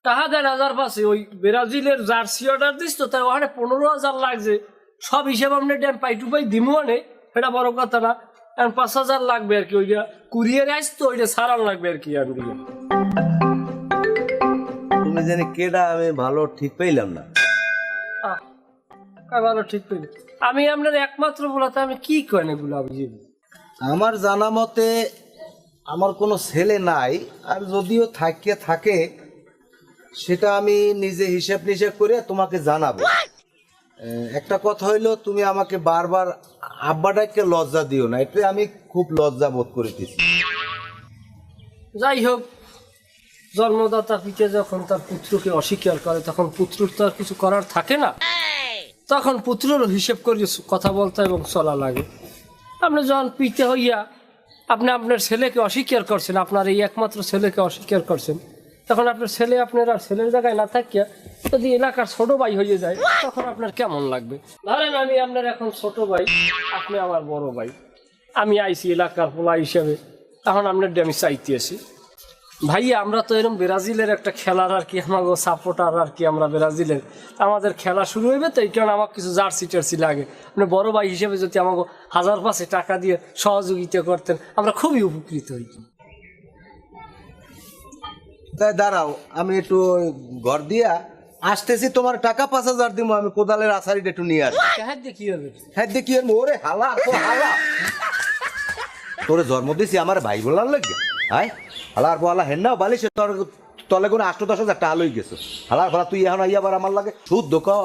টাকা ১,৫০০ পাশে ওই ব্রাজিলের জার্সি অর্ডার দিস তো তাই ওখানে ১৫,০০০ লাগছে। সব হিসেব আপনি ড্যাম পাই টু পাই দিমো নে, এটা বড় কথা না। এখন ৫,০০০ লাগবে আর কি, ওইটা কুরিয়ারে আসতো, ওইটা সারান লাগবে আর কি। আমি তুমি জানি কেডা, আমি ভালো ঠিক পাইলাম না। ভালো ঠিক পেলি আমি আপনার একমাত্র বলাতে আমি কি করেন এগুলো বুঝি। আমার জানা মতে আমার কোনো ছেলে নাই, আর যদিও থাকে সেটা আমি নিজে হিসাব নিসাব করে তোমাকে জানাবো। একটা কথা হইলো, তুমি আমাকে বারবার আব্বাটাকে লজ্জা দিও না, এটা আমি খুব লজ্জা বোধ করিতেছি। যাই হোক, জন্মদাতা পিতা যখন তার পুত্রকে অস্বীকার করে তখন পুত্রর তো আর কিছু করার থাকে না, তখন পুত্রেরও হিসেব করে কথা বলতে এবং চলা লাগে। আপনি যখন পিতা হইয়া আপনি আপনার ছেলেকে অস্বীকার করছেন, আপনার এই একমাত্র ছেলেকে অস্বীকার করছেন, তখন আপনার ছেলে আপনার আর ছেলের জায়গায় না থাকিয়া যদি এলাকার ছোট ভাই হয়ে যায় তখন আপনার কেমন লাগবে? ধরেন আমি আপনার এখন ছোট ভাই, আপনি আমার বড় ভাই, আমি আইছি এলাকার পোলা হিসেবে, তখন আপনার আমি চাইতে আসি, ভাইয়া আমরা তো এরকম ব্রাজিলের একটা খেলার আর কি, আমাকে সাপোর্টার আর কি, আমরা ব্রাজিলের, আমাদের খেলা শুরু হইবে তো এই কারণে আমার কিছু জার্সি টার্সি লাগে, আপনি বড় ভাই হিসেবে যদি আমাকে ১,০০০ পাশে টাকা দিয়ে সহযোগিতা করতেন আমরা খুবই উপকৃত হইতাম। তাই দাঁড়াও, আমি একটু ঘর দিয়া আসতেছি, তোমার টাকা ৫,০০০ দিব, আমি কোদালের আছাড়িটা একটু নিয়ে আসি। হ্যাঁ দেখি হবে, হ্যাঁ দেখি ওরে হালা হালা, তোরে জন্ম দিছি আমার ভাই বলার লাগে, হাই হালার বলা হেন না বালিশ তোর তলে কোনো ৮-১০ হাজার টাকা লই গেছো, হালার ভাড়া তুই এখন আবার আমার লাগে শুদ্ধ ক